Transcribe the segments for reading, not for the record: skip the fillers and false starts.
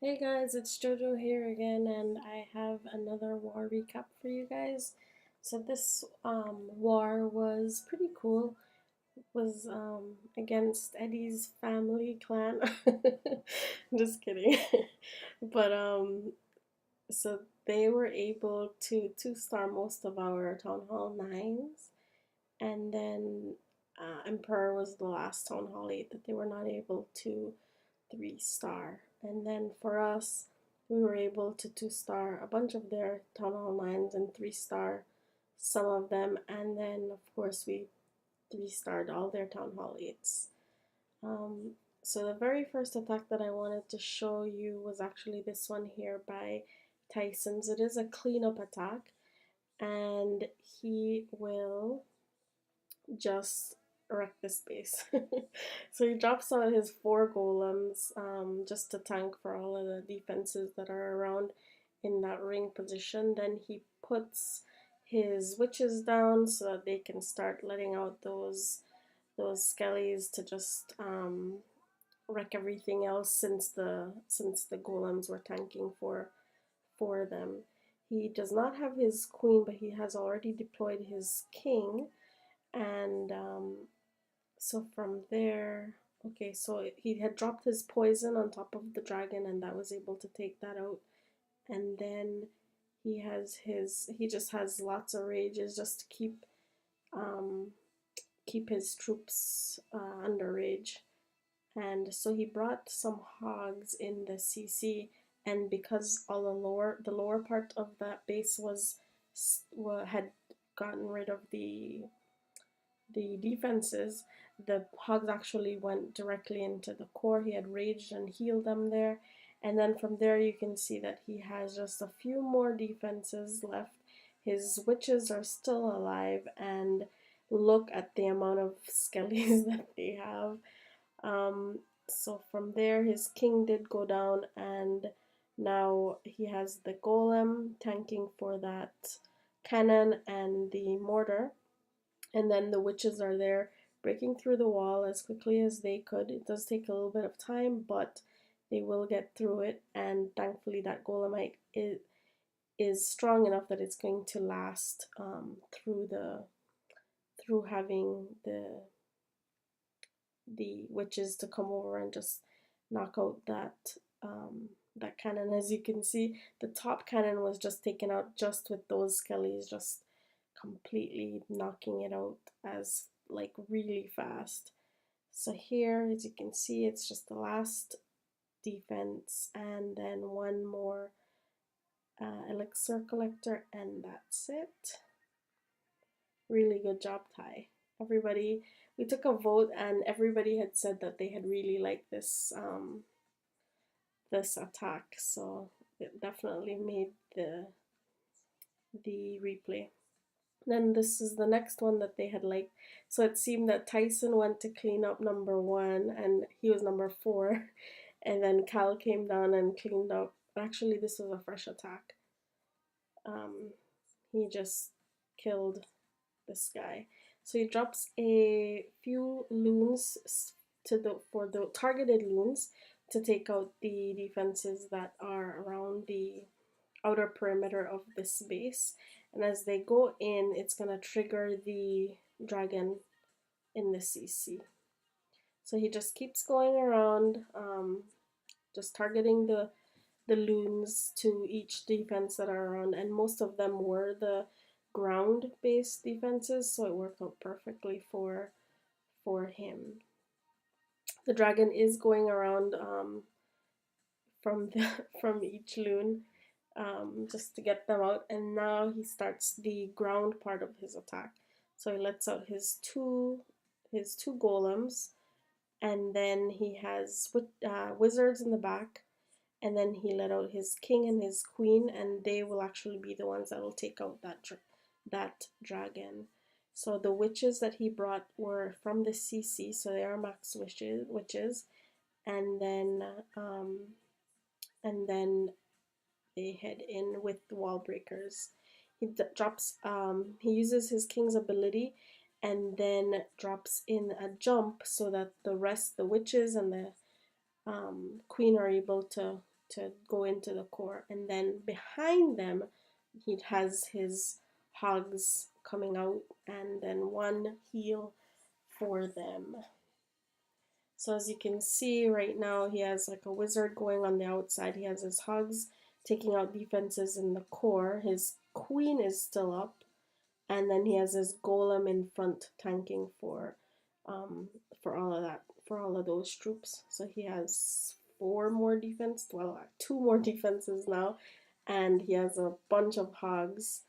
Hey guys, it's Jojo here again, and I have another war recap for you guys. So this war was pretty cool. It was against Eddie's family clan. Just kidding. But so they were able to two-star most of our Town Hall 9s, and then Emperor was the last Town Hall 8 that they were not able to three-star. And then for us, we were able to two-star a bunch of their Town Hall 9s and three-star some of them. And then, of course, we three-starred all their Town Hall 8s. Um, so the very first attack that I wanted to show you was actually this one here by Tysons. It is a cleanup attack, and he will just wreck this base. So he drops out his four golems just to tank for all of the defenses that are around in that ring position. Then he puts his witches down so that they can start letting out those skellies to just wreck everything else since the golems were tanking for them. He does not have his queen, but he has already deployed his king, and so from there, okay, so he had dropped his poison on top of the dragon, and that was able to take that out. And then he just has lots of rages just to um keep his troops under rage. And so he brought some hogs in the CC, and because all the lower part of that base had gotten rid of the defenses, the hogs actually went directly into the core. He had raged and healed them there. And then from there, you can see that he has just a few more defenses left. His witches are still alive, and look at the amount of skellies that they have. So from there, his king did go down, and now he has the golem tanking for that cannon and the mortar, and then the witches are there breaking through the wall as quickly as they could. It does take a little bit of time, but they will get through it, and thankfully that golemite is strong enough that it's going to last through having the witches to come over and just knock out that cannon. As you can see, the top cannon was just taken out just with those skellies, just completely knocking it out as like really fast. So here, as you can see, it's just the last defense and then one more elixir collector, and that's it. Really good job, Ty. Everybody, we took a vote, and everybody had said that they had really liked this attack, so it definitely made the replay. Then this is the next one that they had liked. So it seemed that Tyson went to clean up number 1, and he was number 4, and then Cal came down and cleaned up. Actually, this was a fresh attack. He just killed this guy. So he drops a few loons for the targeted loons to take out the defenses that are around the outer perimeter of this base. And as they go in, it's gonna trigger the dragon in the CC. So he just keeps going around, just targeting the loons to each defense that are around, and most of them were the ground-based defenses, so it worked out perfectly for him. The dragon is going around from the from each loon just to get them out, and now he starts the ground part of his attack. So he lets out his two golems, and then he has wizards in the back, and then he let out his king and his queen, and they will actually be the ones that will take out that dragon. So the witches that he brought were from the CC, so they are max witches, and then um, and then they head in with the wall breakers. He uses his king's ability, and then drops in a jump so that the witches and the queen are able to to go into the core, and then behind them he has his hogs coming out, and then one heal for them. So as you can see right now, he has like a wizard going on the outside. He has his hogs taking out defenses in the core. His queen is still up, and then he has his golem in front tanking for all of that, for all of those troops. So he has 4 more defense, well, 2 more defenses now, and he has a bunch of hogs,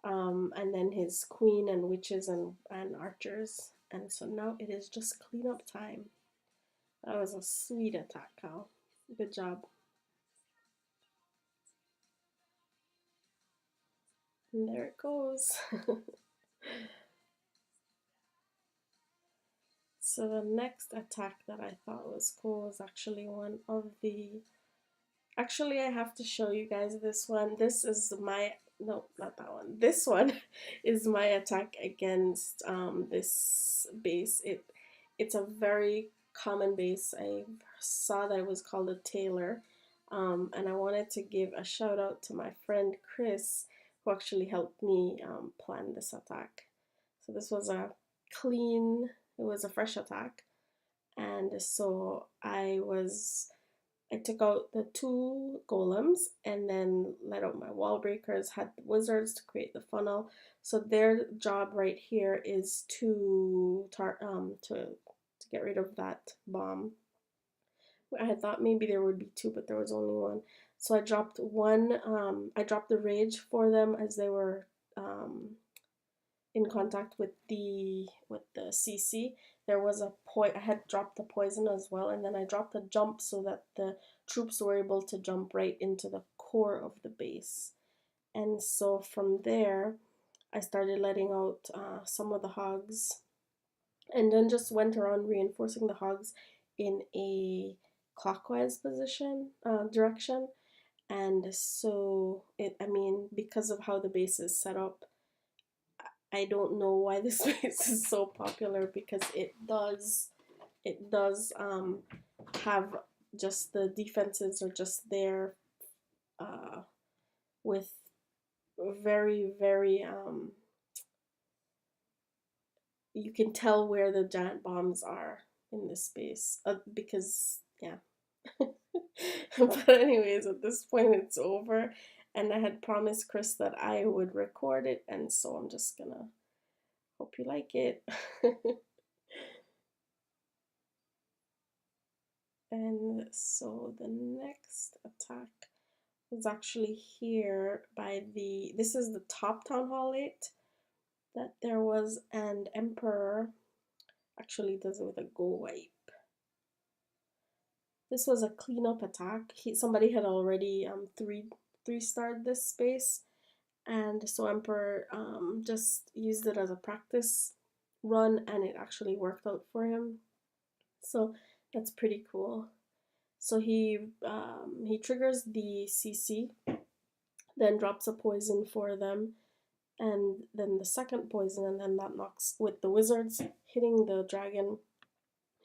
and then his queen and witches and archers. And so now it is just cleanup time. That was a sweet attack, Cal. Good job. And there it goes. So the next attack that I thought was cool was actually one of the... Actually, I have to show you guys this one. This is my... No, not that one. This one is my attack against this base. It's a very common base. I saw that it was called a Tailor. And I wanted to give a shout out to my friend Chris, who actually helped me plan this attack. So this was a clean, it was a fresh attack. And so I took out the 2 golems and then let out my wall breakers, had the wizards to create the funnel. So their job right here is to get rid of that bomb. I had thought maybe there would be 2, but there was only 1. So I dropped one. I dropped the rage for them as they were in contact with the CC. There was a I had dropped the poison as well, and then I dropped a jump so that the troops were able to jump right into the core of the base. And so from there, I started letting out some of the hogs, and then just went around reinforcing the hogs in a clockwise direction. And so I mean, because of how the base is set up, I don't know why this base is so popular, because it does have just the defenses are just there with very, very you can tell where the giant bombs are in this space, because yeah. But anyways, at this point it's over, and I had promised Chris that I would record it, and so I'm just gonna hope you like it. And so the next attack is actually here by this is the top town hall 8 that there was, and Emperor actually does it with a GoWiPe. This was a cleanup attack. Somebody had already three-starred this space, and so Emperor just used it as a practice run, and it actually worked out for him. So that's pretty cool. So he triggers the CC, then drops a poison for them, and then the second poison, and then that knocks, with the wizards hitting the dragon,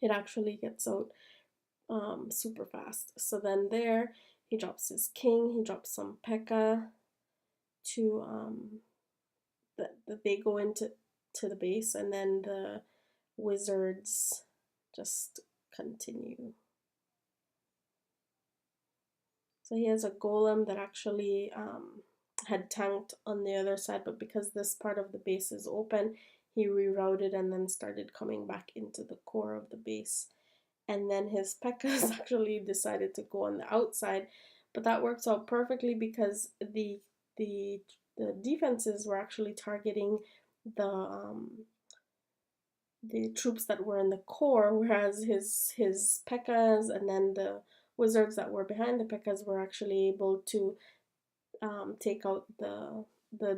it actually gets out super fast. So then there, he drops his king, he drops some P.E.K.K.A. to that they go into the base, and then the wizards just continue. So he has a golem that actually had tanked on the other side, but because this part of the base is open, he rerouted and then started coming back into the core of the base. And then his P.E.K.K.A.s actually decided to go on the outside, but that works out perfectly because the defenses were actually targeting the troops that were in the core, whereas his P.E.K.K.A.s and then the wizards that were behind the P.E.K.K.A.s were actually able to take out the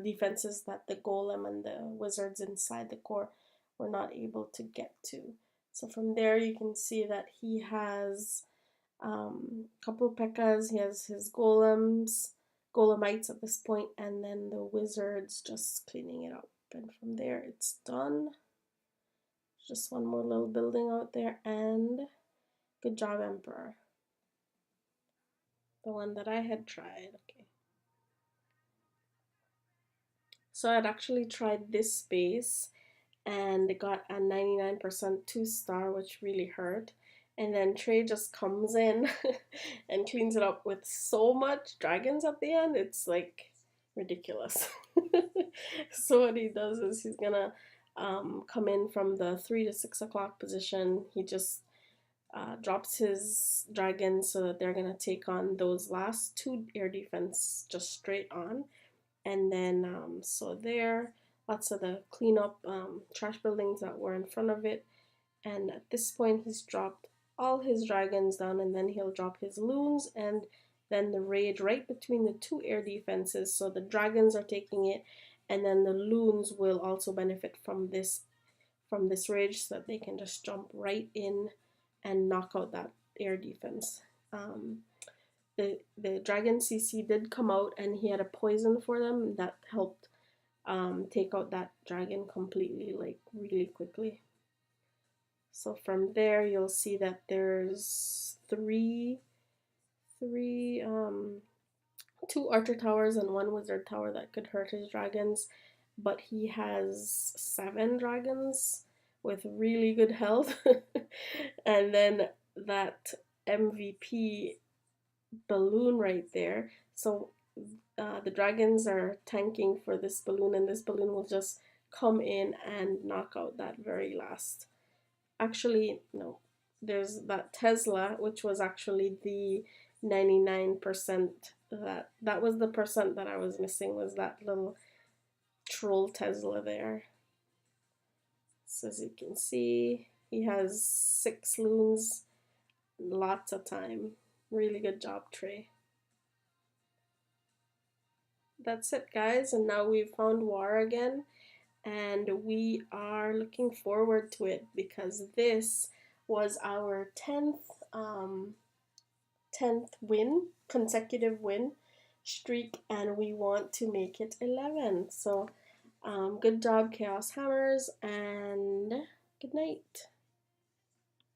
defenses that the golem and the wizards inside the core were not able to get to. So from there you can see that he has a couple of P.E.K.K.A.s, he has his golemites at this point, and then the wizards just cleaning it up. And from there it's done. Just one more little building out there, and good job, Emperor. the one that I had tried. Okay. So I'd actually tried this base and it got a 99% 2-star, which really hurt. And then Trey just comes in and cleans it up with so much dragons at the end. It's like ridiculous. So what he does is he's gonna come in from the 3 to 6 o'clock position. He just drops his dragons so that they're gonna take on those last 2 air defense just straight on. And then so there, lots of the cleanup trash buildings that were in front of it. And at this point he's dropped all his dragons down, and then he'll drop his loons and then the rage right between the 2 air defenses, so the dragons are taking it, and then the loons will also benefit from this rage so that they can just jump right in and knock out that air defense. The dragon CC did come out and he had a poison for them that helped take out that dragon completely, like really quickly. So from there you'll see that there's two archer towers and 1 wizard tower that could hurt his dragons, but he has 7 dragons with really good health. And then that MVP balloon right there. So the dragons are tanking for this balloon, and this balloon will just come in and knock out that very last. Actually, no, there's that Tesla, which was actually the 99%. That was the percent that I was missing, was that little troll Tesla there. So as you can see, he has 6 loons, lots of time. Really good job, Trey. That's it, guys, and now we've found War again, and we are looking forward to it because this was our 10th 10th win, consecutive win streak, and we want to make it 11. So good job, Chaos Hammers, and good night.